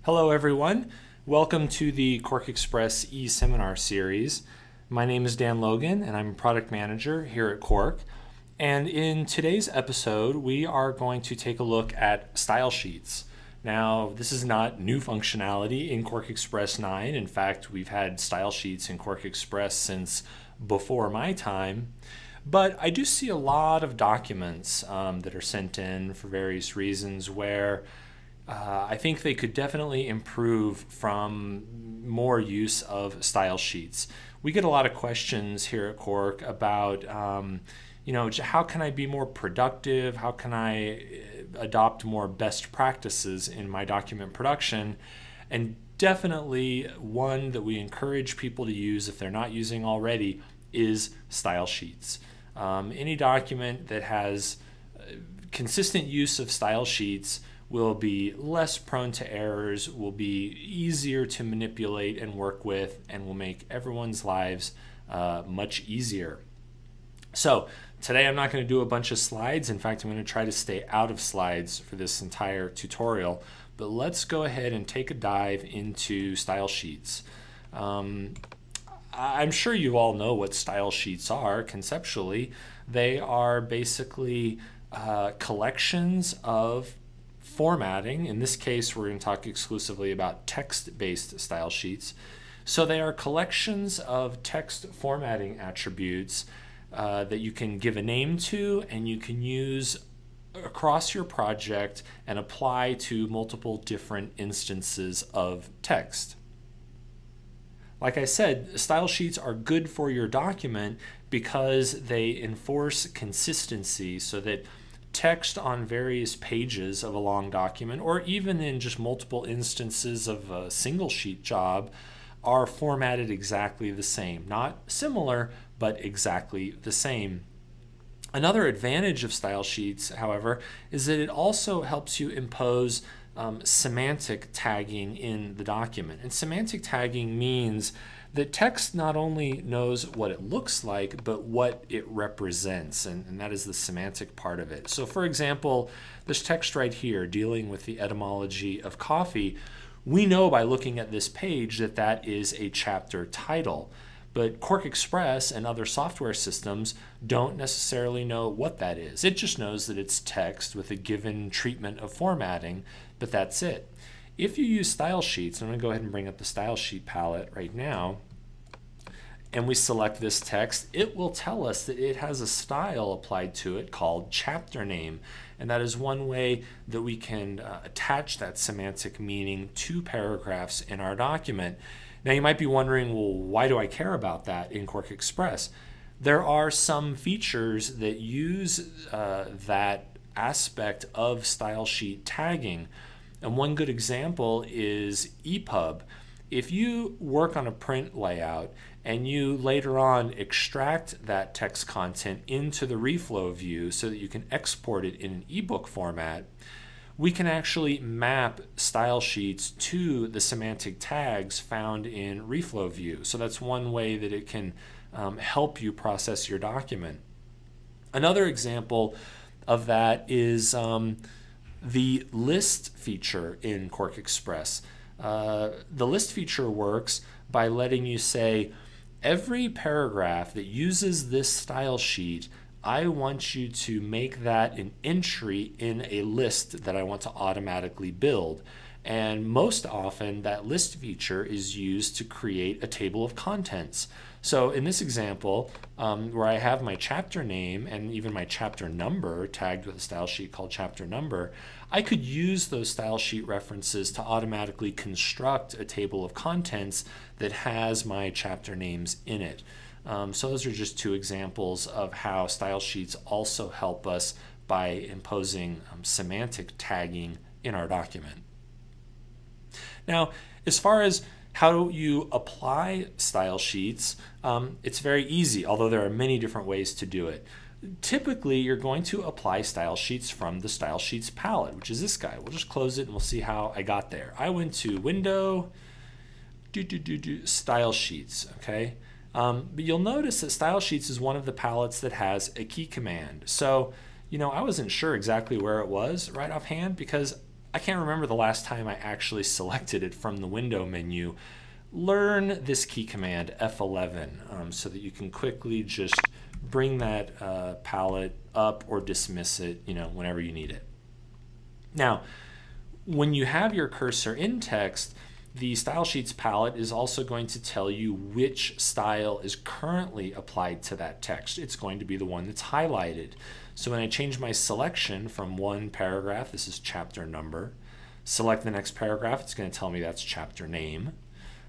Hello everyone, welcome to the QuarkXPress e-seminar series. My name is Dan Logan and I'm a product manager here at Quark. And in today's episode we are going to take a look at style sheets. Now this is not new functionality in QuarkXPress 9. In fact, we've had style sheets in QuarkXPress since before my time. But I do see a lot of documents that are sent in for various reasons where I think they could definitely improve from more use of style sheets. We get a lot of questions here at Quark about, how can I be more productive? How can I adopt more best practices in my document production? And definitely one that we encourage people to use if they're not using already is style sheets. Any document that has consistent use of style sheets will be less prone to errors, will be easier to manipulate and work with, and will make everyone's lives much easier. So today I'm not going to do a bunch of slides. In fact, I'm going to try to stay out of slides for this entire tutorial. But let's go ahead and take a dive into style sheets. I'm sure you all know what style sheets are conceptually. They are basically collections of formatting. In this case, we're going to talk exclusively about text-based style sheets. So they are collections of text formatting attributes that you can give a name to and you can use across your project and apply to multiple different instances of text. Like I said, style sheets are good for your document because they enforce consistency so that text on various pages of a long document, or even in just multiple instances of a single sheet job, are formatted exactly the same. Not similar, but exactly the same. Another advantage of style sheets, however, is that it also helps you impose semantic tagging in the document. And semantic tagging means that text not only knows what it looks like, but what it represents, and that is the semantic part of it. So for example, this text right here dealing with the etymology of coffee, we know by looking at this page that that is a chapter title. But QuarkXPress and other software systems don't necessarily know what that is. It just knows that it's text with a given treatment of formatting, but that's it. If you use style sheets, I'm going to go ahead and bring up the style sheet palette right now, and we select this text, it will tell us that it has a style applied to it called chapter name. And that is one way that we can attach that semantic meaning to paragraphs in our document. Now you might be wondering, well, why do I care about that in QuarkXPress? There are some features that use that aspect of style sheet tagging. And one good example is EPUB. If you work on a print layout and you later on extract that text content into the reflow view so that you can export it in an ebook format, we can actually map style sheets to the semantic tags found in reflow view. So that's one way that it can help you process your document. Another example of that is the list feature in QuarkXPress. The list feature works by letting you say, every paragraph that uses this style sheet, I want you to make that an entry in a list that I want to automatically build. And most often that list feature is used to create a table of contents. So in this example, where I have my chapter name and even my chapter number tagged with a style sheet called chapter number, I could use those style sheet references to automatically construct a table of contents that has my chapter names in it. So those are just two examples of how style sheets also help us by imposing semantic tagging in our document. Now, as far as how you apply style sheets, it's very easy, although there are many different ways to do it. Typically, you're going to apply style sheets from the style sheets palette, which is this guy. We'll just close it and we'll see how I got there. I went to Window, Style Sheets, okay? But you'll notice that style sheets is one of the palettes that has a key command. So, I wasn't sure exactly where it was right offhand because I can't remember the last time I actually selected it from the window menu. Learn this key command, F11, so that you can quickly just bring that palette up or dismiss it, whenever you need it. Now, when you have your cursor in text, the Style Sheets palette is also going to tell you which style is currently applied to that text. It's going to be the one that's highlighted. So when I change my selection from one paragraph, this is chapter number, select the next paragraph, it's going to tell me that's chapter name.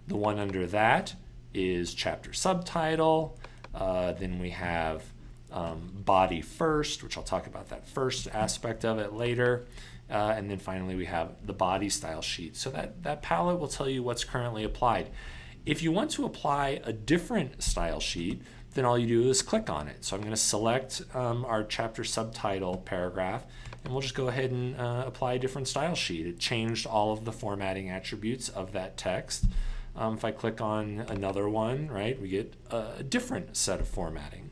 The one under that is chapter subtitle. Then we have body first, which I'll talk about that first aspect of it later. And then finally we have the body style sheet. So that palette will tell you what's currently applied. If you want to apply a different style sheet, then all you do is click on it. So I'm going to select our chapter subtitle paragraph, and we'll just go ahead and apply a different style sheet. It changed all of the formatting attributes of that text. If I click on another one, right, we get a different set of formatting.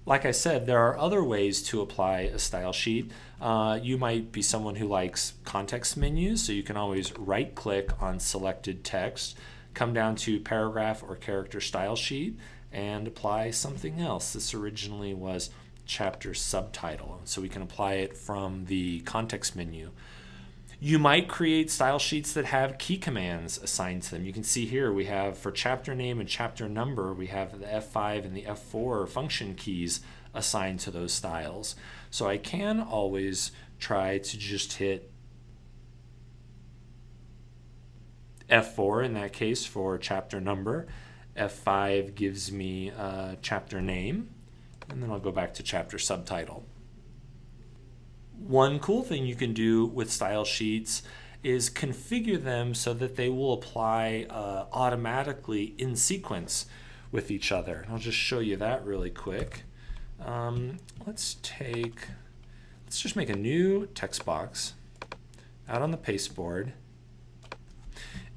Like I said, there are other ways to apply a style sheet. You might be someone who likes context menus, so you can always right-click on selected text, come down to paragraph or character style sheet, and apply something else. This originally was chapter subtitle, so we can apply it from the context menu. You might create style sheets that have key commands assigned to them. You can see here we have for chapter name and chapter number, we have the F5 and the F4 function keys assigned to those styles. So I can always try to just hit F4 in that case for chapter number. F5 gives me chapter name, and then I'll go back to chapter subtitle. One cool thing you can do with style sheets is configure them so that they will apply automatically in sequence with each other. I'll just show you that really quick. Let's just make a new text box out on the pasteboard,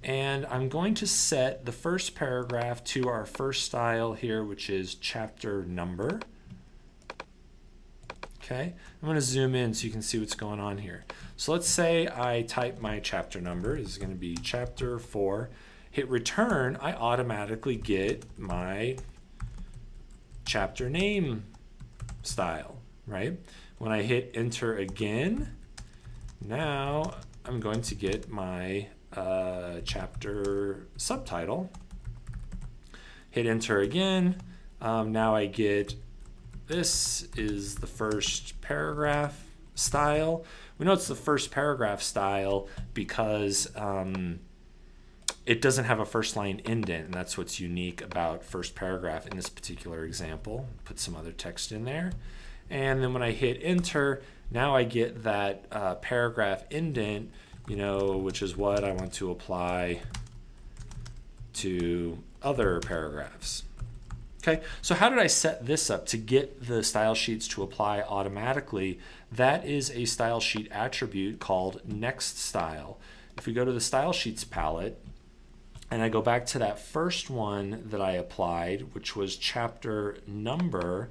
and I'm going to set the first paragraph to our first style here, which is chapter number. Okay, I'm going to zoom in so you can see what's going on here. So let's say I type my chapter number. This is going to be chapter 4. Hit return, I automatically get my chapter name style, right? When I hit enter again, now I'm going to get my chapter subtitle. Hit enter again, now I get this is the first paragraph style. We know it's the first paragraph style because it doesn't have a first line indent, and that's what's unique about first paragraph in this particular example. Put some other text in there. And then when I hit enter, now I get that paragraph indent, which is what I want to apply to other paragraphs. Okay, so how did I set this up to get the style sheets to apply automatically? That is a style sheet attribute called next style. If we go to the style sheets palette and I go back to that first one that I applied, which was chapter number,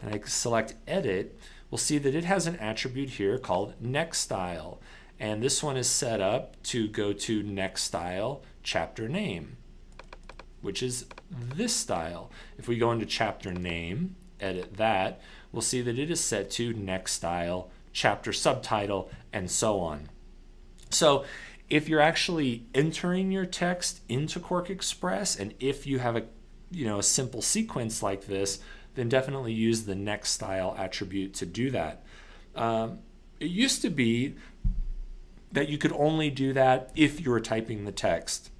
and I select edit, we'll see that it has an attribute here called next style. And this one is set up to go to next style chapter name, which is this style. If we go into chapter name, edit that, we'll see that it is set to next style, chapter subtitle, and so on. So if you're actually entering your text into QuarkXPress, and if you have a simple sequence like this, then definitely use the next style attribute to do that. It used to be that you could only do that if you were typing the text.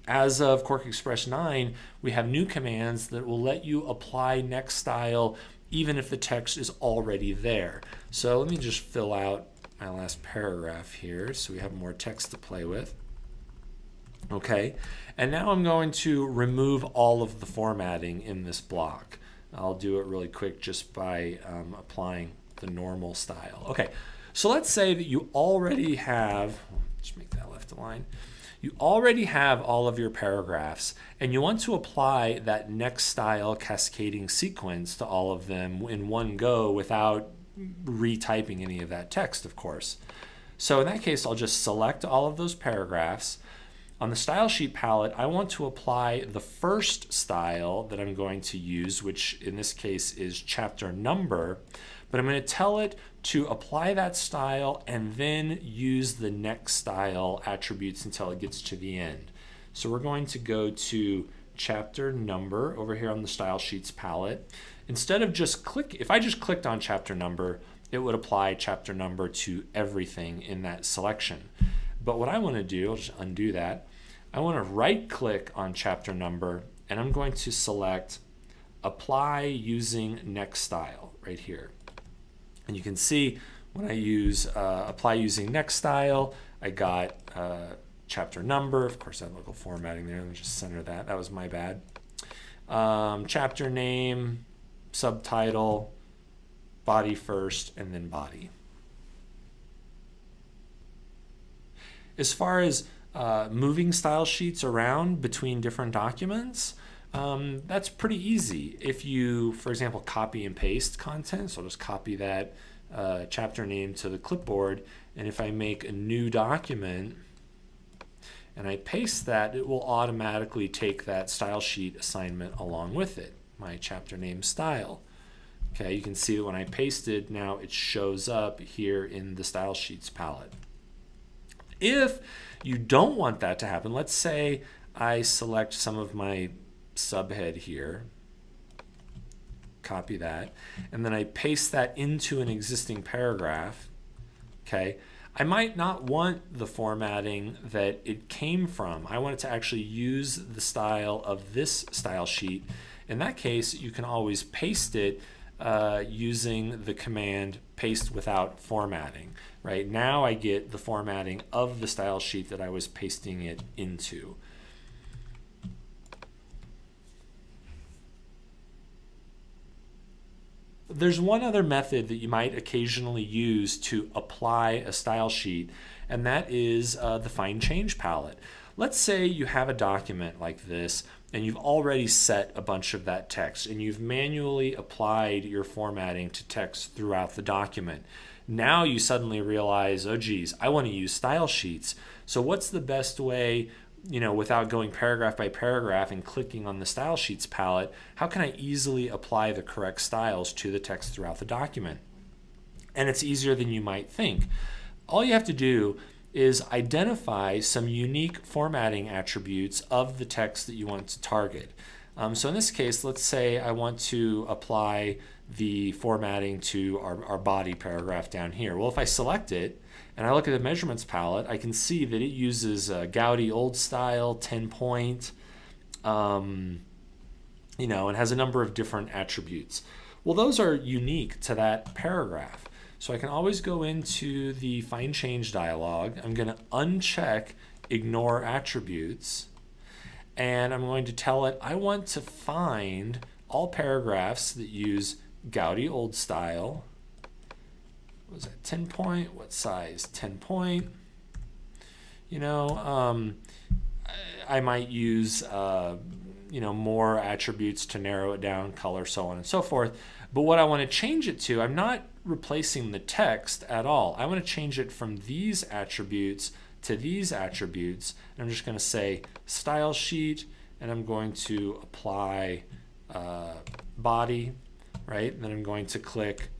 As of QuarkXPress 9, we have new commands that will let you apply next style even if the text is already there. So let me just fill out my last paragraph here so we have more text to play with. Okay, and now I'm going to remove all of the formatting in this block. I'll do it really quick just by applying the normal style. Okay, so let's say that you already have, just make that left align. You already have all of your paragraphs and you want to apply that next style cascading sequence to all of them in one go without retyping any of that text, of course. So in that case, I'll just select all of those paragraphs. On the style sheet palette, I want to apply the first style that I'm going to use, which in this case is chapter number, but I'm going to tell it to apply that style and then use the next style attributes until it gets to the end. So we're going to go to chapter number over here on the style sheets palette. Instead of just if I just clicked on chapter number, it would apply chapter number to everything in that selection. But what I want to do, I'll just undo that. I want to right click on chapter number and I'm going to select apply using next style right here. And you can see when I use apply using next style, I got chapter number. Of course, I have local formatting there. Let me just center that. That was my bad. Chapter name, subtitle, body first, and then body. As far as moving style sheets around between different documents, that's pretty easy. If you, for example, copy and paste content, so I'll just copy that chapter name to the clipboard, and if I make a new document and I paste that, it will automatically take that style sheet assignment along with it, my chapter name style. Okay, you can see that when I pasted, now it shows up here in the style sheets palette. If you don't want that to happen, let's say I select some of my subhead here, copy that, and then I paste that into an existing paragraph, okay, I might not want the formatting that it came from. I want it to actually use the style of this style sheet. In that case, you can always paste it using the command paste without formatting. Right now I get the formatting of the style sheet that I was pasting it into. There's one other method that you might occasionally use to apply a style sheet, and that is the Find Change palette. Let's say you have a document like this and you've already set a bunch of that text and you've manually applied your formatting to text throughout the document. Now you suddenly realize, oh geez, I want to use style sheets. So what's the best way, without going paragraph by paragraph and clicking on the style sheets palette, how can I easily apply the correct styles to the text throughout the document? And it's easier than you might think. All you have to do is identify some unique formatting attributes of the text that you want to target. So in this case, let's say I want to apply the formatting to our body paragraph down here. Well, if I select it and I look at the measurements palette, I can see that it uses Gaudi old style, 10 point, and has a number of different attributes. Well, those are unique to that paragraph. So I can always go into the Find Change dialog. I'm going to uncheck Ignore Attributes, and I'm going to tell it I want to find all paragraphs that use Gaudi old style. What was that, 10 point? What size? 10 point. I might use more attributes to narrow it down, color, so on and so forth. But what I want to change it to, I'm not replacing the text at all. I want to change it from these attributes to these attributes. And I'm just going to say style sheet, and I'm going to apply body, right? And then I'm going to click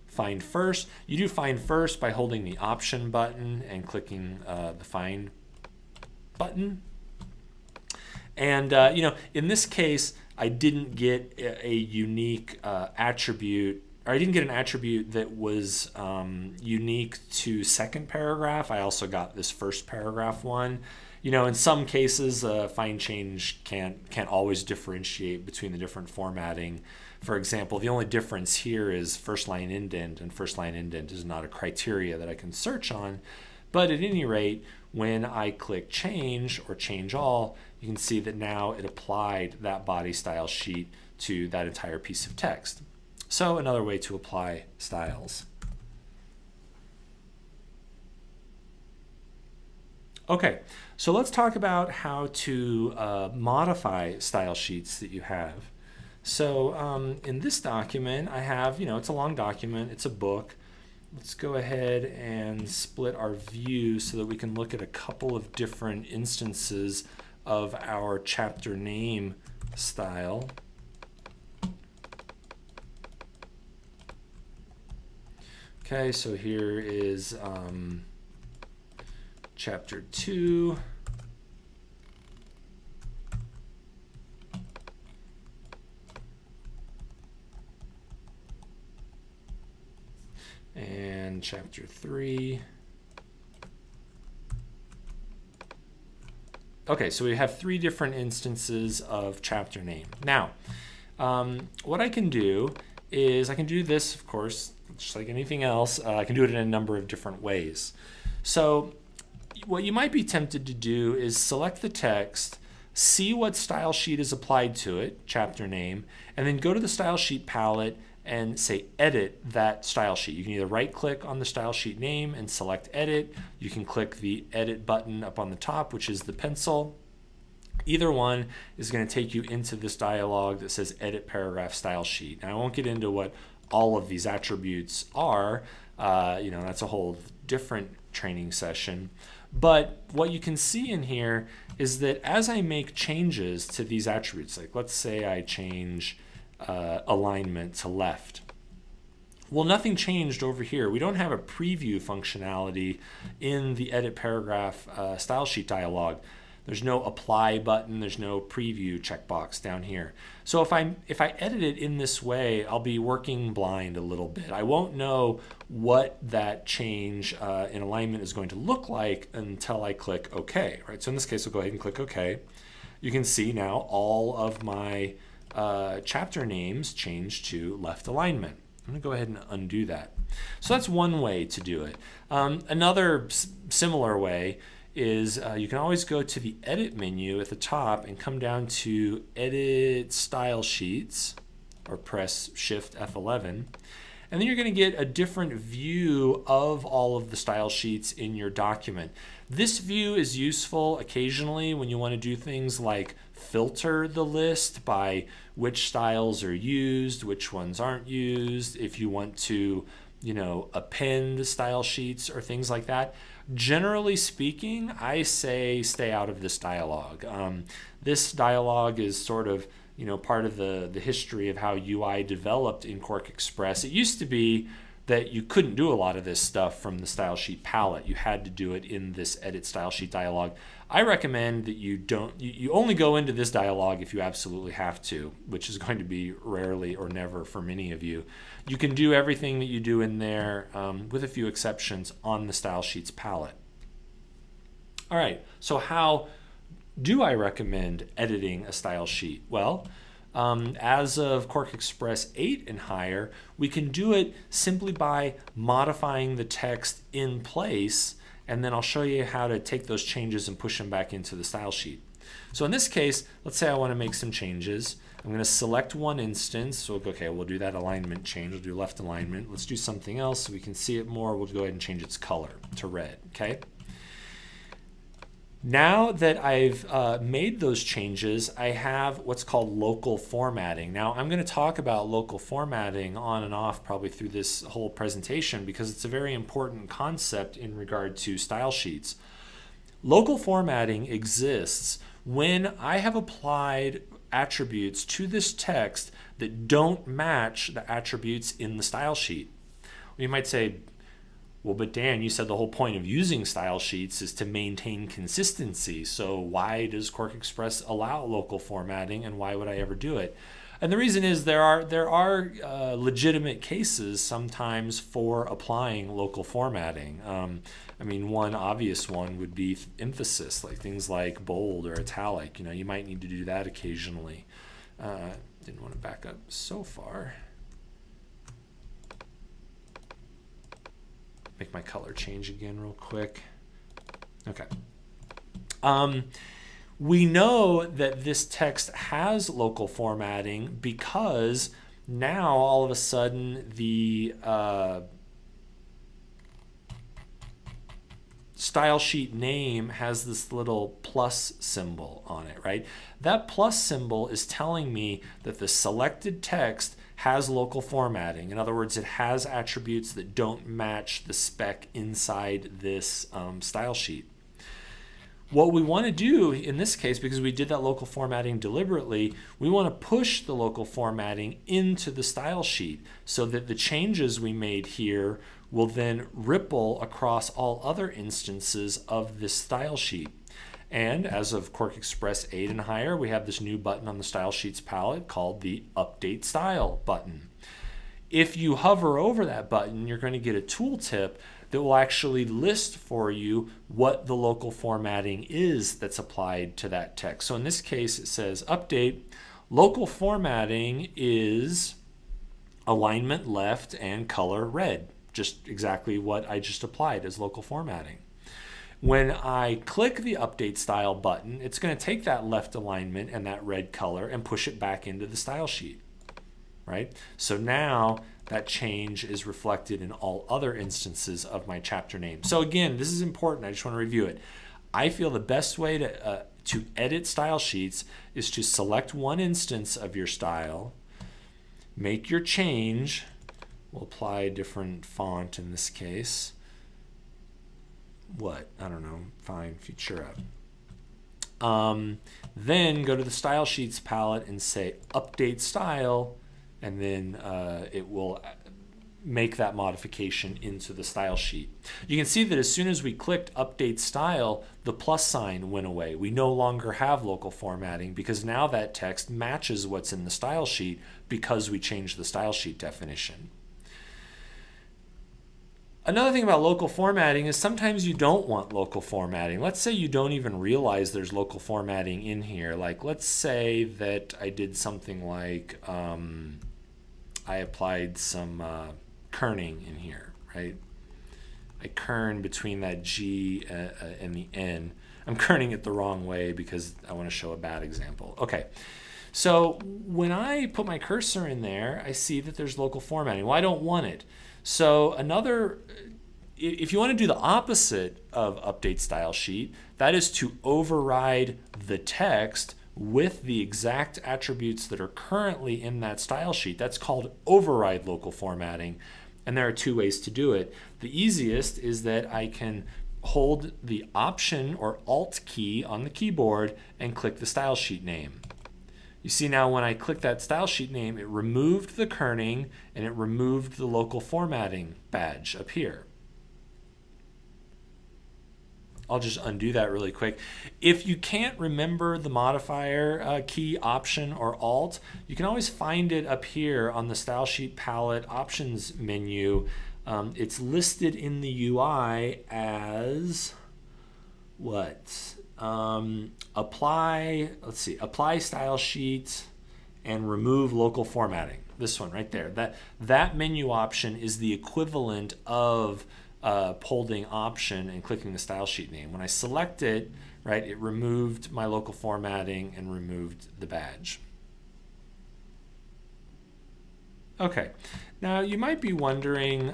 Find First. You do Find First by holding the Option button and clicking the Find button. And in this case, I didn't get a unique attribute, or I didn't get an attribute that was unique to second paragraph. I also got this first paragraph one. In some cases, Find Change can't always differentiate between the different formatting. For example, the only difference here is first line indent, and first line indent is not a criteria that I can search on. But at any rate, when I click Change or Change All, you can see that now it applied that body style sheet to that entire piece of text. So another way to apply styles. Okay, so let's talk about how to modify style sheets that you have. So in this document, I have, it's a long document, it's a book. Let's go ahead and split our view so that we can look at a couple of different instances of our chapter name style. Okay, so here is chapter 2. And chapter 3. Okay, so we have 3 different instances of chapter name. Now, what I can do is I can do this, of course, just like anything else. I can do it in a number of different ways. So what you might be tempted to do is select the text, see what style sheet is applied to it, chapter name, and then go to the style sheet palette and say edit that style sheet. You can either right click on the style sheet name and select edit. You can click the edit button up on the top, which is the pencil. Either one is going to take you into this dialog that says edit paragraph style sheet. Now I won't get into what all of these attributes are. That's a whole different training session. But what you can see in here is that as I make changes to these attributes, like let's say I change alignment to left. Well, nothing changed over here. We don't have a preview functionality in the edit paragraph style sheet dialog. There's no apply button, there's no preview checkbox down here. So if I edit it in this way, I'll be working blind a little bit. I won't know what that change in alignment is going to look like until I click OK. Right? So in this case, we'll go ahead and click OK. You can see now all of my chapter names change to left alignment. I'm going to go ahead and undo that. So that's one way to do it. Another similar way is you can always go to the edit menu at the top and come down to edit style sheets, or press shift F11, and then you're going to get a different view of all of the style sheets in your document. This view is useful occasionally when you want to do things like filter the list by which styles are used, which ones aren't used, if you want to, append style sheets or things like that. Generally speaking, I say stay out of this dialog. This dialog is sort of part of the history of how UI developed in QuarkXPress. It used to be that you couldn't do a lot of this stuff from the style sheet palette. You had to do it in this edit style sheet dialog. I recommend that you only go into this dialog if you absolutely have to, which is going to be rarely or never for many of you. You can do everything that you do in there, with a few exceptions, on the style sheets palette. All right, so how do I recommend editing a style sheet? Well, as of QuarkXPress 8 and higher, we can do it simply by modifying the text in place, and then I'll show you how to take those changes and push them back into the style sheet. So in this case, let's say I want to make some changes. I'm going to select one instance. So okay, we'll do that alignment change. We'll do left alignment. Let's do something else so we can see it more. We'll go ahead and change its color to red. Okay. Now that I've made those changes, I have what's called local formatting. Now I'm going to talk about local formatting on and off probably through this whole presentation because it's a very important concept in regard to style sheets. Local formatting exists when I have applied attributes to this text that don't match the attributes in the style sheet. You might say, well, but Dan, you said the whole point of using style sheets is to maintain consistency. So why does QuarkXPress allow local formatting, and why would I ever do it? And the reason is there are legitimate cases sometimes for applying local formatting. I mean, one obvious one would be emphasis, like things like bold or italic. You might need to do that occasionally. Didn't want to back up so far. Make my color change again real quick. Okay. We know that this text has local formatting because now all of a sudden the style sheet name has this little plus symbol on it, right? That plus symbol is telling me that the selected text has local formatting. In other words, it has attributes that don't match the spec inside this style sheet. What we want to do in this case, because we did that local formatting deliberately, we want to push the local formatting into the style sheet so that the changes we made here will then ripple across all other instances of this style sheet. And as of QuarkXPress 8 and higher, we have this new button on the Style Sheets palette called the Update Style button. If you hover over that button, you're going to get a tooltip that will actually list for you what the local formatting is that's applied to that text. So in this case, it says Update. Local formatting is alignment left and color red, just exactly what I just applied as local formatting. When I click the Update Style button, it's going to take that left alignment and that red color and push it back into the style sheet, right? So now that change is reflected in all other instances of my chapter name. So again, this is important. I just want to review it. I feel the best way to edit style sheets is to select one instance of your style, make your change. We'll apply a different font in this case. What? I don't know. Fine, Futura. Then go to the Style Sheets palette and say Update Style, and then it will make that modification into the style sheet. You can see that as soon as we clicked Update Style, the plus sign went away. We no longer have local formatting because now that text matches what's in the style sheet because we changed the style sheet definition. Another thing about local formatting is sometimes you don't want local formatting. Let's say you don't even realize there's local formatting in here. Like let's say that I did something like I applied some kerning in here, right? I kern between that G and the N. I'm kerning it the wrong way because I want to show a bad example. Okay, so when I put my cursor in there, I see that there's local formatting. Well, I don't want it. So if you want to do the opposite of Update Style Sheet, that is to override the text with the exact attributes that are currently in that style sheet. That's called override local formatting, and there are two ways to do it. The easiest is that I can hold the Option or Alt key on the keyboard and click the style sheet name. You see now when I click that style sheet name, it removed the kerning and it removed the local formatting badge up here. I'll just undo that really quick. If you can't remember the modifier key, Option or Alt, you can always find it up here on the Style Sheet palette Options menu. It's listed in the UI as what? Apply style sheet and remove local formatting. This one right there. That menu option is the equivalent of holding Option and clicking the style sheet name. When I select it, right, it removed my local formatting and removed the badge. Okay, now you might be wondering,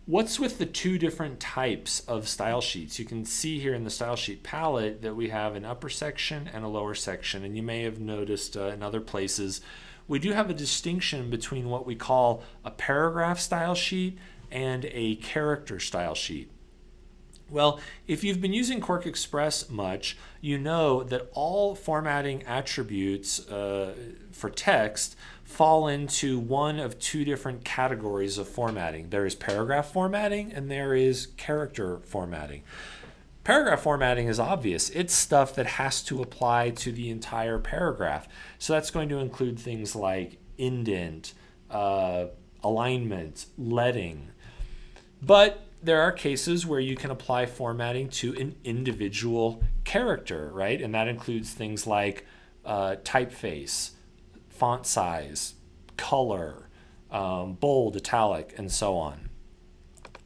what's with the two different types of style sheets? You can see here in the style sheet palette that we have an upper section and a lower section, and you may have noticed in other places we do have a distinction between what we call a paragraph style sheet and a character style sheet. Well, if you've been using QuarkXPress much, you know that all formatting attributes for text fall into one of two different categories of formatting. There is paragraph formatting and there is character formatting. Paragraph formatting is obvious. It's stuff that has to apply to the entire paragraph. So that's going to include things like indent, alignment, leading. But there are cases where you can apply formatting to an individual character, right? And that includes things like typeface, font size, color, bold, italic, and so on.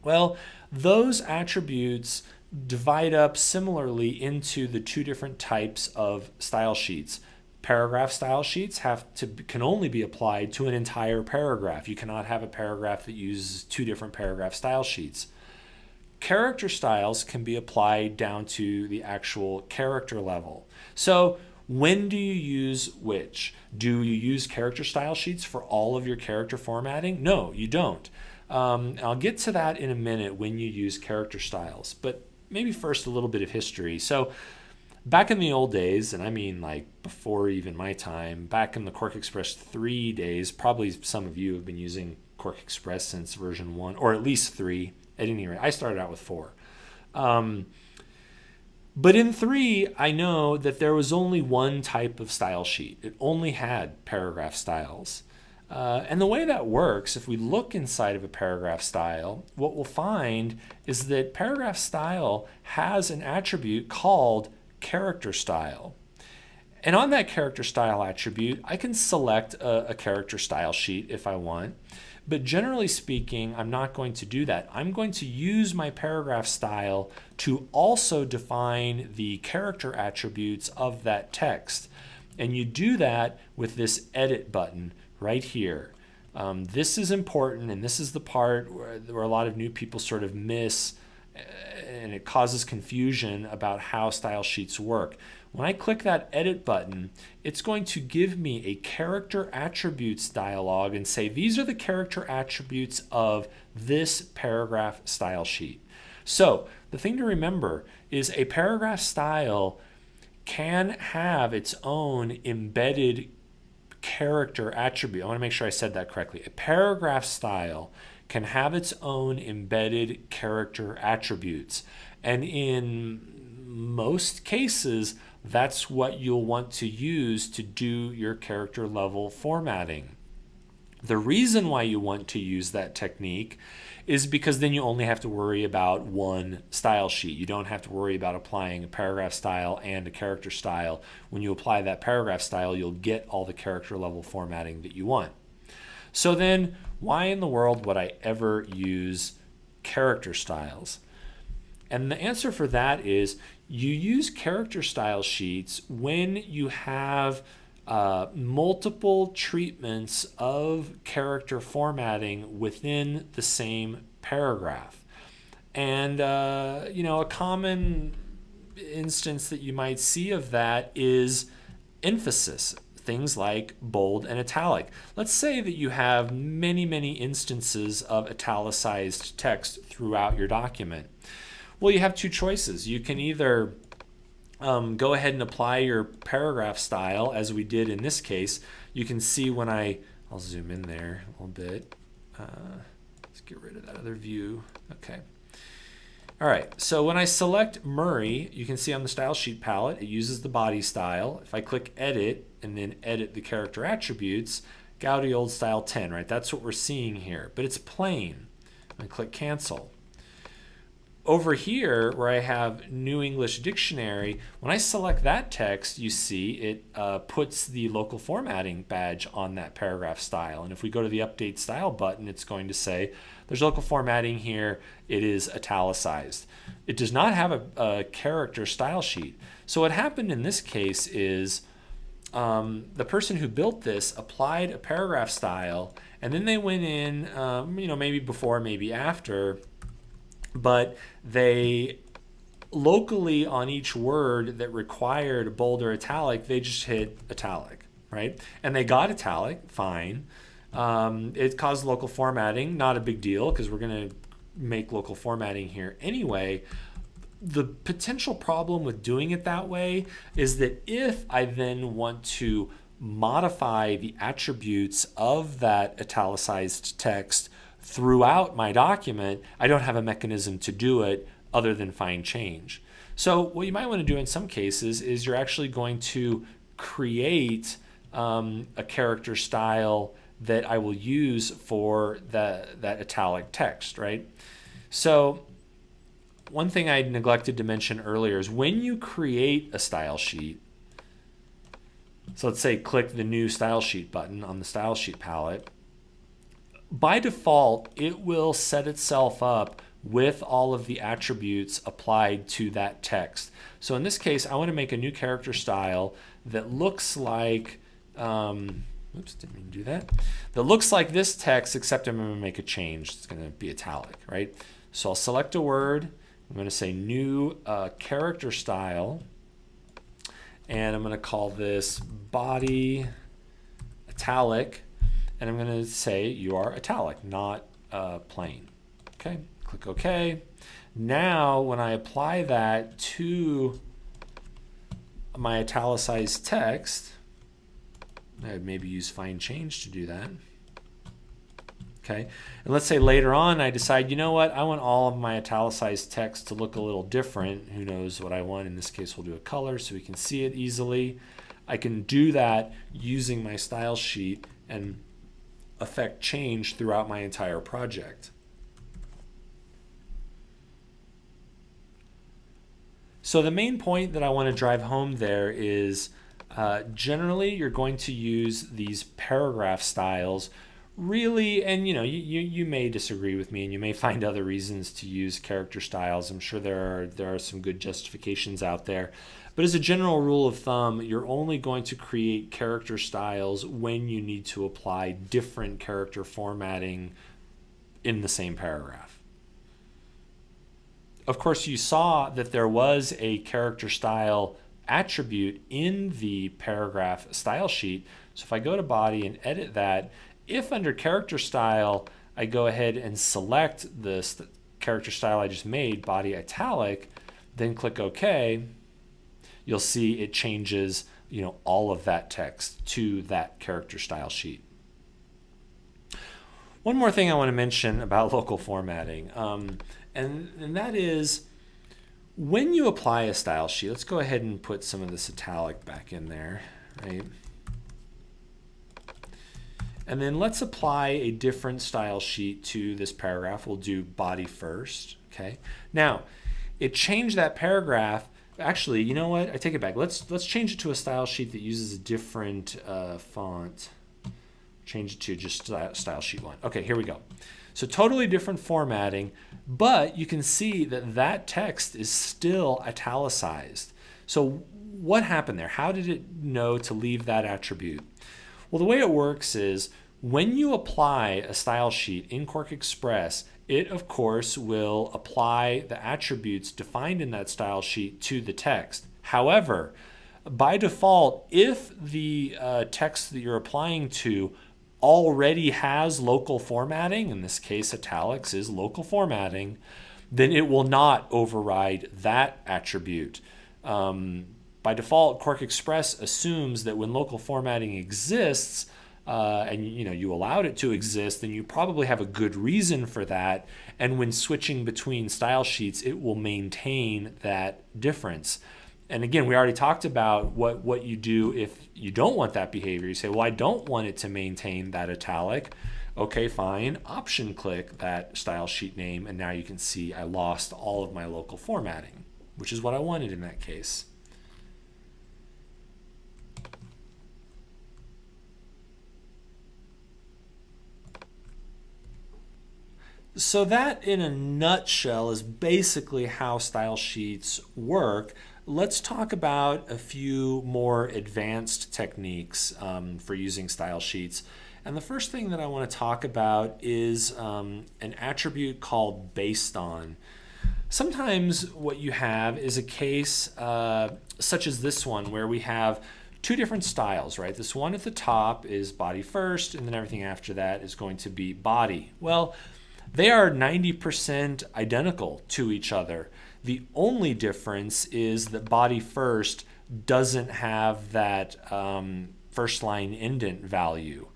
Well, those attributes divide up similarly into the two different types of style sheets. Paragraph style sheets can only be applied to an entire paragraph. You cannot have a paragraph that uses two different paragraph style sheets. character styles can be applied down to the actual character level. So when do you use which? Do you use character style sheets for all of your character formatting? No, you don't. I'll get to that in a minute when you use character styles, but maybe first a little bit of history. So back in the old days, and I mean like before even my time, back in the QuarkXPress 3 days, probably some of you have been using QuarkXPress since version 1, or at least 3. At any rate, I started out with 4. But in 3, I know that there was only one type of style sheet. It only had paragraph styles. And the way that works, if we look inside of a paragraph style, what we'll find is that paragraph style has an attribute called character style. And on that character style attribute, I can select a character style sheet if I want. But generally speaking, I'm not going to do that. I'm going to use my paragraph style to also define the character attributes of that text. And you do that with this edit button right here. This is important, and this is the part where a lot of new people sort of miss, and it causes confusion about how style sheets work. When I click that edit button, it's going to give me a character attributes dialog and say, these are the character attributes of this paragraph style sheet. So the thing to remember is a paragraph style can have its own embedded character attribute. I want to make sure I said that correctly. A paragraph style can have its own embedded character attributes. And in most cases, that's what you'll want to use to do your character level formatting. The reason why you want to use that technique is because then you only have to worry about one style sheet. You don't have to worry about applying a paragraph style and a character style. When you apply that paragraph style, you'll get all the character level formatting that you want. So then, why in the world would I ever use character styles? And the answer for that is you use character style sheets when you have multiple treatments of character formatting within the same paragraph. And a common instance that you might see of that is emphasis. Things like bold and italic. Let's say that you have many, many instances of italicized text throughout your document. Well, you have two choices. You can either go ahead and apply your paragraph style, as we did in this case. You can see when I'll zoom in there a little bit. Let's get rid of that other view. Okay. All right, so when I select Murray, you can see on the style sheet palette, it uses the body style. If I click edit and then edit the character attributes, Gaudy old style 10, right? That's what we're seeing here, but it's plain. I click cancel. Over here, where I have New English Dictionary, when I select that text, you see it puts the local formatting badge on that paragraph style. And if we go to the Update Style button, it's going to say, there's local formatting here. It is italicized. It does not have a character style sheet. So what happened in this case is the person who built this applied a paragraph style, and then they went in, maybe before, maybe after, but they locally on each word that required bold or italic, they just hit italic, right? And they got italic, fine. It caused local formatting, not a big deal because we're going to make local formatting here anyway. The potential problem with doing it that way is that if I then want to modify the attributes of that italicized text throughout my document, I don't have a mechanism to do it other than find change. So what you might want to do in some cases is you're actually going to create a character style that I will use for that italic text, right? So one thing I neglected to mention earlier is when you create a style sheet, so let's say click the new style sheet button on the style sheet palette, by default, it will set itself up with all of the attributes applied to that text. So in this case, I want to make a new character style that looks like, oops, didn't mean to do that. That looks like this text, except I'm going to make a change. It's going to be italic, right? So I'll select a word. I'm going to say new character style, and I'm going to call this body italic, and I'm going to say you are italic, not plain. Okay, click OK. Now when I apply that to my italicized text, I'd maybe use find change to do that. Okay, and let's say later on I decide, you know what, I want all of my italicized text to look a little different. Who knows what I want? In this case, we'll do a color so we can see it easily. I can do that using my style sheet and affect change throughout my entire project. So the main point that I want to drive home there is generally you're going to use these paragraph styles really, and you may disagree with me and you may find other reasons to use character styles. I'm sure there are some good justifications out there. But as a general rule of thumb, you're only going to create character styles when you need to apply different character formatting in the same paragraph. Of course, you saw that there was a character style attribute in the paragraph style sheet. So if I go to body and edit that, if under character style, I go ahead and select the character style I just made, body italic, then click OK, you'll see it changes all of that text to that character style sheet. One more thing I want to mention about local formatting, and that is when you apply a style sheet, let's go ahead and put some of this italic back in there, right? And then let's apply a different style sheet to this paragraph. We'll do body first, okay? Now, it changed that paragraph. Actually, you know what? I take it back. Let's change it to a style sheet that uses a different font. Change it to just style sheet 1. Okay, here we go. So totally different formatting, but you can see that that text is still italicized. So what happened there? How did it know to leave that attribute? Well, the way it works is when you apply a style sheet in QuarkXPress, it of course will apply the attributes defined in that style sheet to the text. However, by default, if the text that you're applying to already has local formatting, in this case italics is local formatting, then it will not override that attribute. By default, QuarkXPress assumes that when local formatting exists, and you allowed it to exist, then you probably have a good reason for that. And when switching between style sheets, it will maintain that difference. And again, we already talked about what you do if you don't want that behavior. You say, well, I don't want it to maintain that italic. Okay, fine. Option click that style sheet name, and now you can see I lost all of my local formatting, which is what I wanted in that case. So that, in a nutshell, is basically how style sheets work. Let's talk about a few more advanced techniques for using style sheets. And the first thing that I want to talk about is an attribute called based on. Sometimes what you have is a case such as this one where we have two different styles, right? This one at the top is body first, and then everything after that is going to be body. Well, they are 90% identical to each other. The only difference is that body first doesn't have that first line indent value.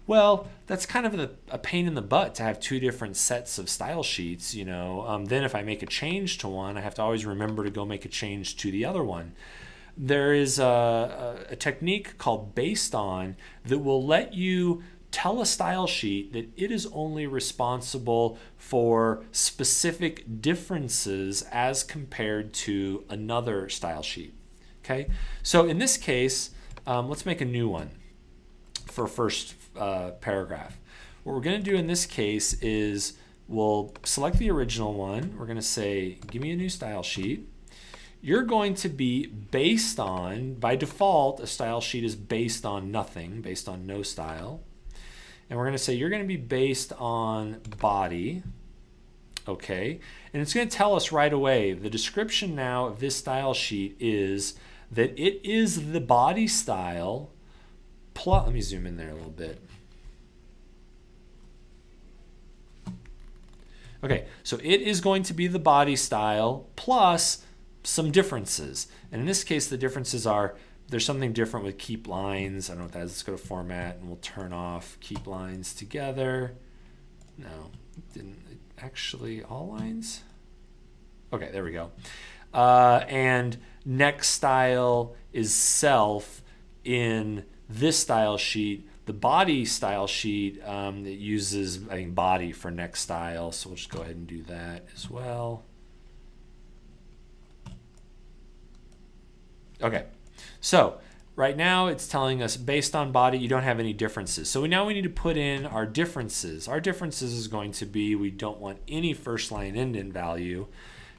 Well, that's kind of a pain in the butt to have two different sets of style sheets, Then if I make a change to one, I have to always remember to go make a change to the other one. There is a technique called based on that will let you tell a style sheet that it is only responsible for specific differences as compared to another style sheet. Okay, so in this case, let's make a new one for first paragraph. What we're going to do in this case is we'll select the original one. We're going to say, give me a new style sheet. You're going to be based on, by default, a style sheet is based on nothing, based on no style. And we're going to say you're going to be based on body. okay? And it's going to tell us right away, the description now of this style sheet is that it is the body style plus, let me zoom in there a little bit. Okay, so it is going to be the body style plus some differences. And in this case, the differences are, there's something different with keep lines. I don't know what that is. Let's go to format and we'll turn off keep lines together. No, didn't actually all lines. Okay, there we go. And next style is self in this style sheet. The body style sheet it uses, I think, body for next style. So we'll just go ahead and do that as well. Okay, so right now it's telling us based on body, you don't have any differences. So now we need to put in our differences. Our differences is going to be, we don't want any first line indent value.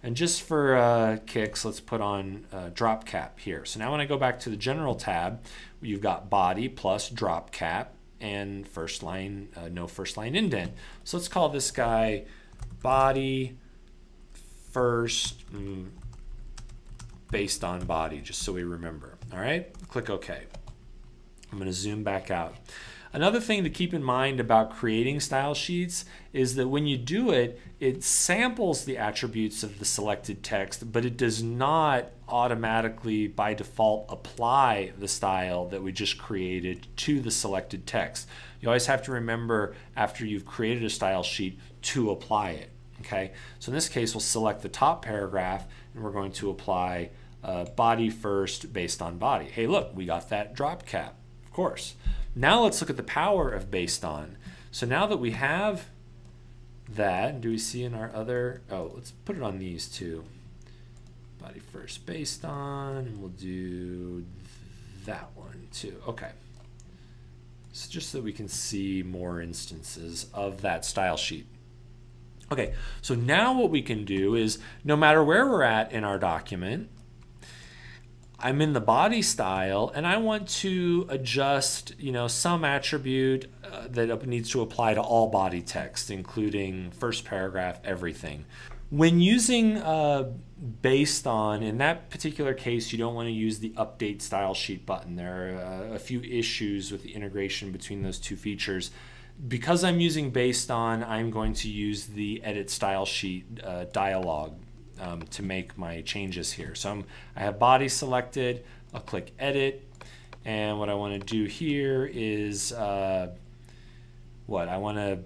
And just for kicks, let's put on drop cap here. So now when I go back to the general tab, you've got body plus drop cap and first line, no first line indent. So let's call this guy body first based on body, just so we remember. All right, click OK. I'm going to zoom back out. Another thing to keep in mind about creating style sheets is that when you do it, it samples the attributes of the selected text, but it does not automatically by default apply the style that we just created to the selected text. You always have to remember after you've created a style sheet to apply it. Okay, so in this case, we'll select the top paragraph and we're going to apply body first based on body. Hey, look, we got that drop cap, of course. Now let's look at the power of based on. So now that we have that, do we see in our other, oh, let's put it on these two. Body first based on, and we'll do that one too. Okay. So just so we can see more instances of that style sheet. Okay, so now what we can do is no matter where we're at in our document, I'm in the body style and I want to adjust, some attribute that needs to apply to all body text, including first paragraph, everything. When using based on, in that particular case, you don't want to use the update style sheet button. There are a few issues with the integration between those two features. Because I'm using based on, I'm going to use the edit style sheet dialog to make my changes here. So I have body selected, I'll click edit, and what I want to do here is I want to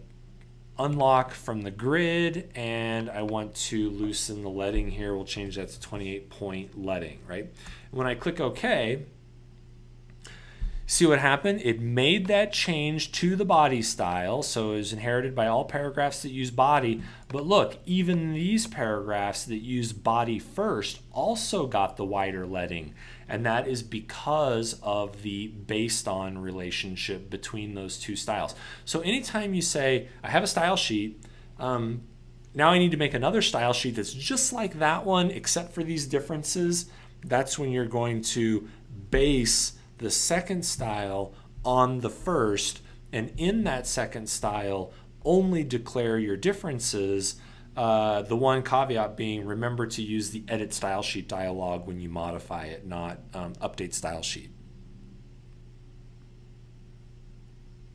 unlock from the grid and I want to loosen the leading here. We'll change that to 28-point leading, right? When I click OK, see what happened? It made that change to the body style, so it was inherited by all paragraphs that use body. But look, even these paragraphs that use body first also got the wider leading, and that is because of the based on relationship between those two styles. So anytime you say, I have a style sheet, now I need to make another style sheet that's just like that one except for these differences, that's when you're going to base the second style on the first, and in that second style only declare your differences. The one caveat being, remember to use the edit style sheet dialog when you modify it, not update style sheet.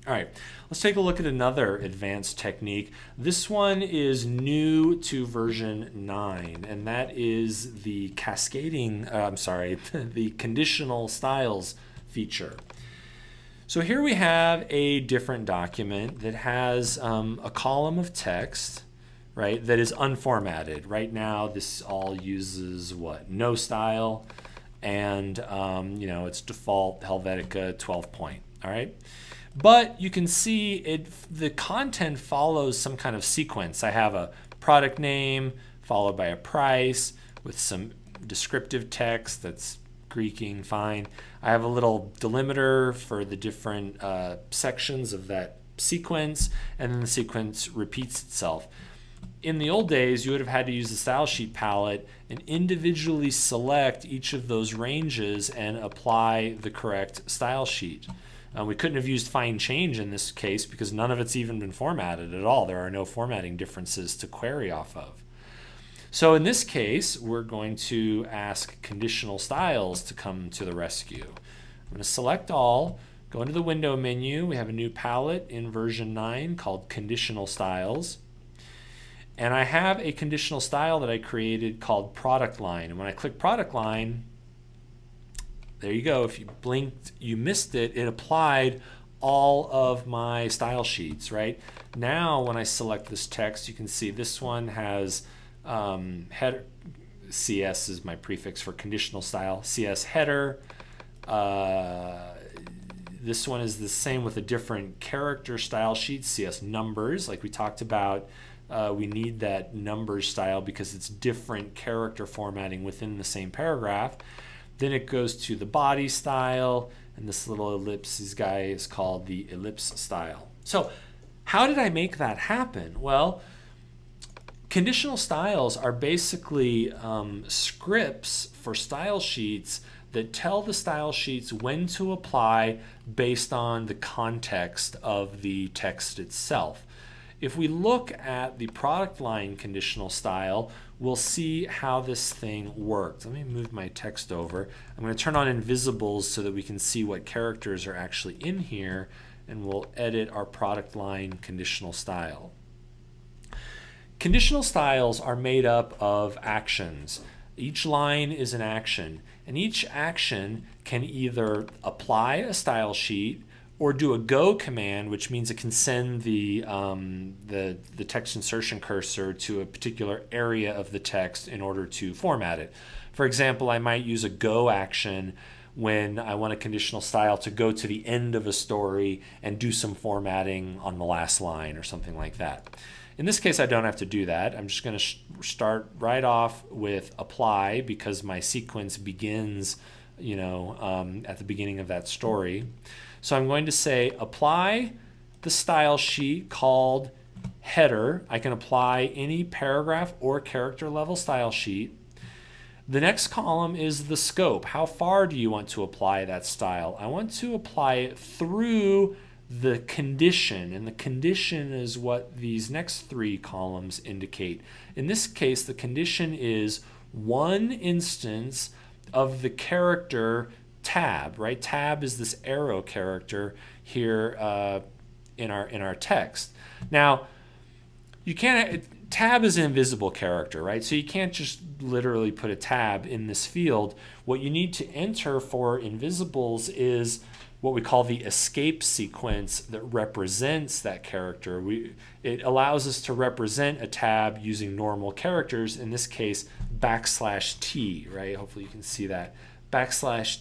All right, let's take a look at another advanced technique. This one is new to version 9, and that is the cascading, the conditional styles feature. So here we have a different document that has a column of text, right, that is unformatted. Right now this all uses what? No style, and it's default Helvetica 12 point, all right? But you can see the content follows some kind of sequence. I have a product name followed by a price with some descriptive text that's Greeking, fine. I have a little delimiter for the different sections of that sequence, and then the sequence repeats itself. In the old days, you would have had to use the style sheet palette and individually select each of those ranges and apply the correct style sheet. We couldn't have used find change in this case because none of it's even been formatted at all. There are no formatting differences to query off of. So in this case, we're going to ask conditional styles to come to the rescue. I'm going to select all, go into the window menu. We have a new palette in version 9 called conditional styles. And I have a conditional style that I created called product line. And when I click product line, there you go. If you blinked, you missed it. It applied all of my style sheets, right? Now, when I select this text, you can see this one has header. CS is my prefix for conditional style. CS header. This one is the same with a different character style sheet. CS numbers, like we talked about. We need that numbers style because it's different character formatting within the same paragraph. Then it goes to the body style, and this little ellipses guy is called the ellipse style. So how did I make that happen? Well, conditional styles are basically scripts for style sheets that tell the style sheets when to apply based on the context of the text itself. If we look at the product line conditional style, we'll see how this thing works. Let me move my text over. I'm going to turn on invisibles so that we can see what characters are actually in here, and we'll edit our product line conditional style. Conditional styles are made up of actions. Each line is an action, and each action can either apply a style sheet or do a go command, which means it can send the text insertion cursor to a particular area of the text in order to format it. For example, I might use a go action when I want a conditional style to go to the end of a story and do some formatting on the last line or something like that. In this case, I don't have to do that. I'm just going to start right off with apply because my sequence begins, at the beginning of that story. So I'm going to say apply the style sheet called header. I can apply any paragraph or character level style sheet. The next column is the scope. How far do you want to apply that style? I want to apply it through the condition, and the condition is what these next three columns indicate. In this case, the condition is one instance of the character tab, right? Tab is this arrow character here in our text. Now, you can't. Tab is an invisible character, right? So you can't just literally put a tab in this field. What you need to enter for invisibles is what we call the escape sequence that represents that character. It allows us to represent a tab using normal characters, in this case \T, right? Hopefully you can see that.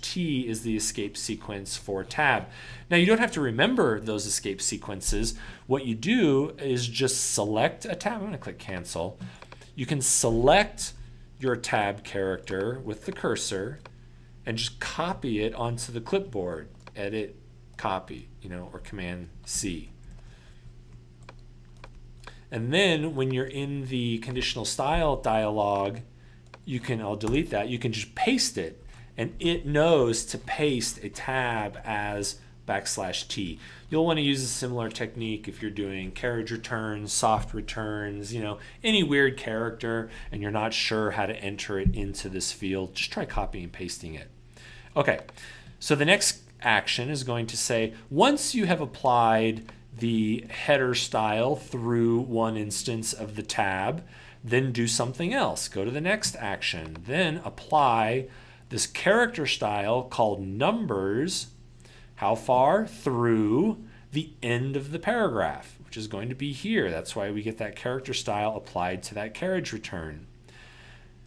\T is the escape sequence for tab. Now you don't have to remember those escape sequences. What you do is just select a tab. I'm going to click cancel. You can select your tab character with the cursor and just copy it onto the clipboard. Edit, copy, or Command C. And then when you're in the conditional style dialog, I'll delete that, you can just paste it. And it knows to paste a tab as \T. You'll want to use a similar technique if you're doing carriage returns, soft returns, any weird character, and you're not sure how to enter it into this field. Just try copying and pasting it. Okay, so the next action is going to say, once you have applied the header style through one instance of the tab, then do something else. Go to the next action, then apply this character style called numbers. How far? Through the end of the paragraph, which is going to be here. That's why we get that character style applied to that carriage return.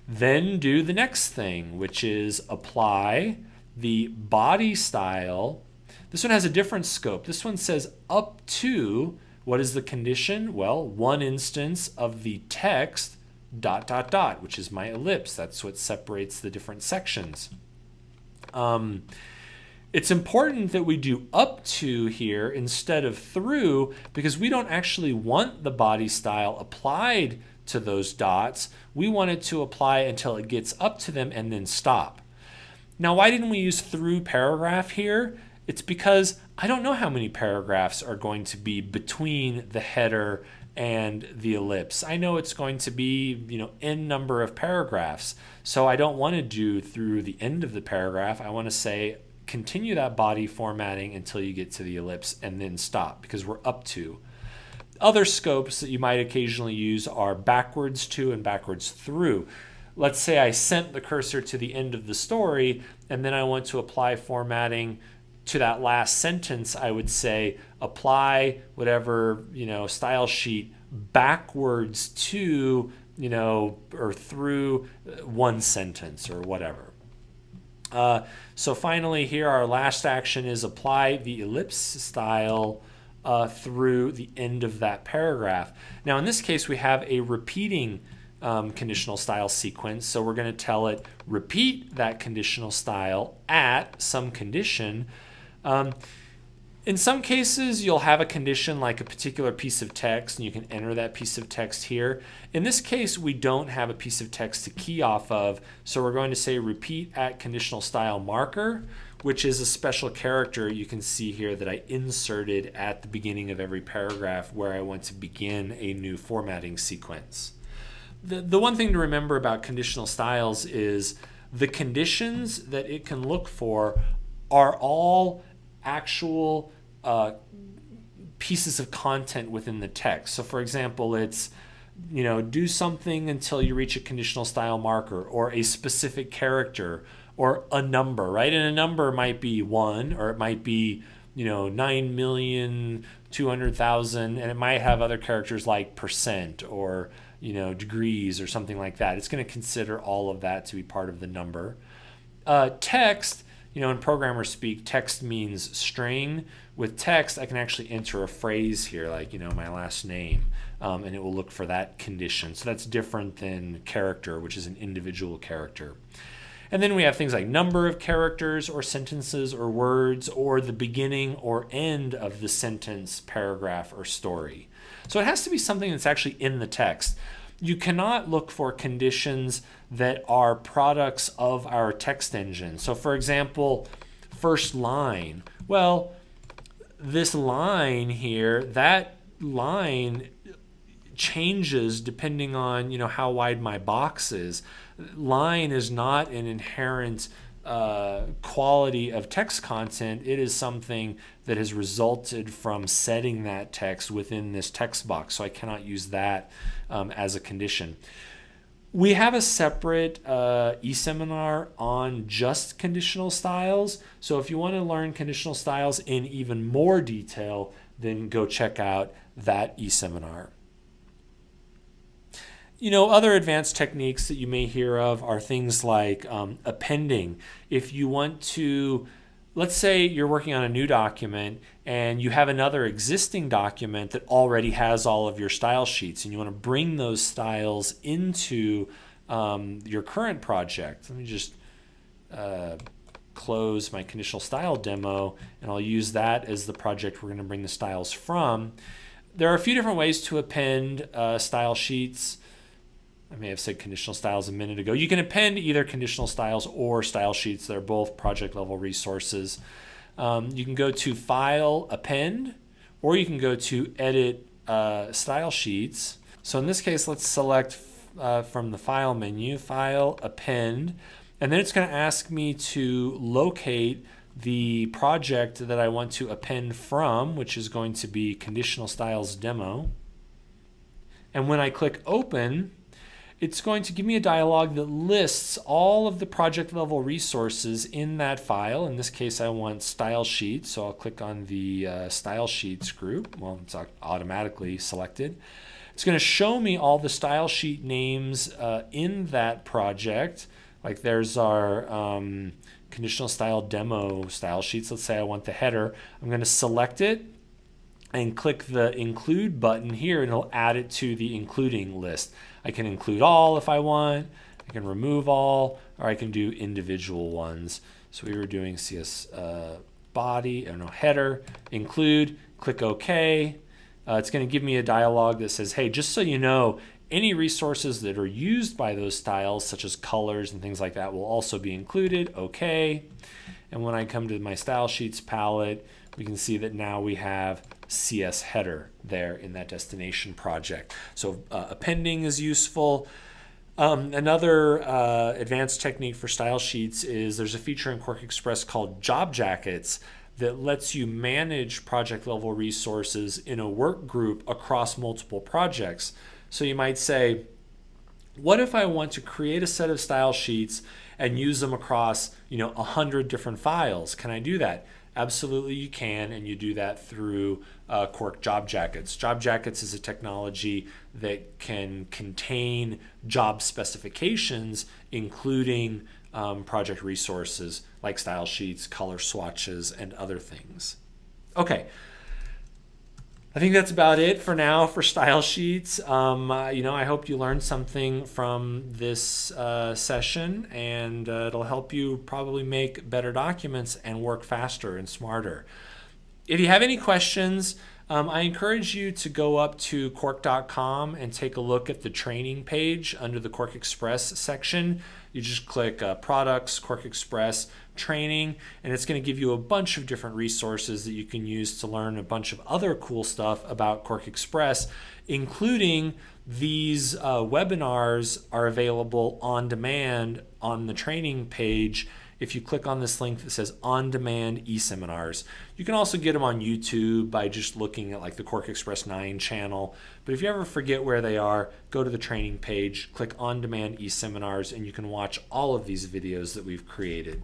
Then do the next thing, which is apply the body style. This one has a different scope. This one says up to, what is the condition? Well, one instance of the text ... which is my ellipse. That's what separates the different sections. It's important that we do up to here instead of through, because we don't actually want the body style applied to those dots. We want it to apply until it gets up to them and then stop. Now, why didn't we use through paragraph here? It's because I don't know how many paragraphs are going to be between the header and the ellipse. I know it's going to be, n number of paragraphs. So I don't want to do through the end of the paragraph. I want to say continue that body formatting until you get to the ellipse and then stop, because we're up to. Other scopes that you might occasionally use are backwards to and backwards through. Let's say I sent the cursor to the end of the story and then I want to apply formatting to that last sentence. I would say apply whatever, style sheet backwards to, or through one sentence or whatever. So finally here, our last action is apply the ellipse style through the end of that paragraph. Now in this case, we have a repeating conditional style sequence. So we're going to tell it repeat that conditional style at some condition. In some cases, you'll have a condition like a particular piece of text, and you can enter that piece of text here. In this case, we don't have a piece of text to key off of, so we're going to say repeat at conditional style marker, which is a special character you can see here that I inserted at the beginning of every paragraph where I want to begin a new formatting sequence. The one thing to remember about conditional styles is the conditions that it can look for are all actual pieces of content within the text. So for example, it's, do something until you reach a conditional style marker, or a specific character, or a number, right? And a number might be 1, or it might be, 9,200,000, and it might have other characters like percent or, degrees or something like that. It's going to consider all of that to be part of the number. Text, in programmer speak, text means string. With text, I can actually enter a phrase here, like, my last name, and it will look for that condition. So that's different than character, which is an individual character. And then we have things like number of characters or sentences or words, or the beginning or end of the sentence, paragraph, or story. So it has to be something that's actually in the text. You cannot look for conditions that are products of our text engine. So for example, first line. Well, this line here, that line changes depending on, how wide my box is. Line is not an inherent quality of text content. It is something that has resulted from setting that text within this text box. So I cannot use that as a condition. We have a separate e-seminar on just conditional styles. So if you want to learn conditional styles in even more detail, then go check out that e-seminar. Other advanced techniques that you may hear of are things like appending. If you want to, let's say you're working on a new document and you have another existing document that already has all of your style sheets, and you want to bring those styles into your current project. Let me just close my conditional style demo, and I'll use that as the project we're going to bring the styles from. There are a few different ways to append style sheets. I may have said conditional styles a minute ago. You can append either conditional styles or style sheets. They're both project level resources. You can go to File, Append, or you can go to Edit Style Sheets. So in this case, let's select from the File menu, File, Append, and then it's going to ask me to locate the project that I want to append from, which is going to be Conditional Styles Demo. And when I click Open, it's going to give me a dialog that lists all of the project level resources in that file. In this case, I want style sheets, so I'll click on the style sheets group. Well, it's automatically selected. It's going to show me all the style sheet names in that project. Like there's our conditional style demo style sheets. Let's say I want the header. I'm going to select it and click the include button here, and it'll add it to the including list. I can include all if I want, I can remove all, or I can do individual ones. So we were doing CS body, header, include, click OK. It's going to give me a dialog that says, hey, just so you know, Any resources that are used by those styles, such as colors and things like that, will also be included. Okay. And when I come to my style sheets palette, we can see that now we have CS header there in that destination project. So appending is useful. Another advanced technique for style sheets is there's a feature in QuarkXPress called job jackets that lets you manage project level resources in a work group across multiple projects. So you might say, what if I want to create a set of style sheets and use them across 100 different files? Can I do that? Absolutely you can, and you do that through Quark Job Jackets. Job Jackets is a technology that can contain job specifications, including project resources like style sheets, color swatches, and other things. Okay. I think that's about it for now for style sheets. I hope you learned something from this session, and it'll help you probably make better documents and work faster and smarter. If you have any questions, I encourage you to go up to Quark.com and take a look at the training page under the QuarkXPress section. You just click Products, QuarkXPress, Training, and it's going to give you a bunch of different resources that you can use to learn a bunch of other cool stuff about QuarkXPress, including these webinars are available on demand on the training page. If you click on this link that says On Demand eSeminars, you can also get them on YouTube by just looking at like the QuarkXPress 9 channel. But if you ever forget where they are, go to the training page, click On Demand eSeminars, and you can watch all of these videos that we've created.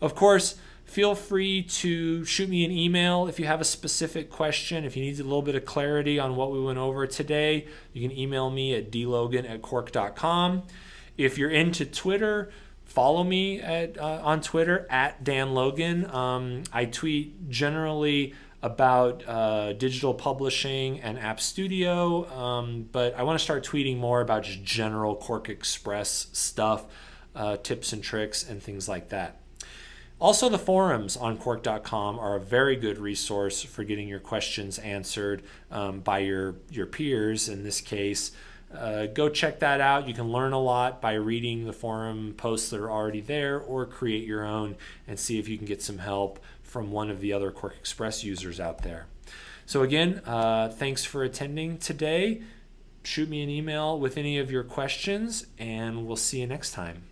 Of course, feel free to shoot me an email if you have a specific question. If you need a little bit of clarity on what we went over today, you can email me at dlogan@quark.com. If you're into Twitter, follow me on Twitter at Dan Logan. I tweet generally about digital publishing and App Studio, but I want to start tweeting more about just general QuarkXPress stuff, tips and tricks and things like that. Also, the forums on Quark.com are a very good resource for getting your questions answered by your peers in this case. Go check that out. You can learn a lot by reading the forum posts that are already there, or create your own and see if you can get some help from one of the other QuarkXPress users out there. So again, thanks for attending today. Shoot me an email with any of your questions, and we'll see you next time.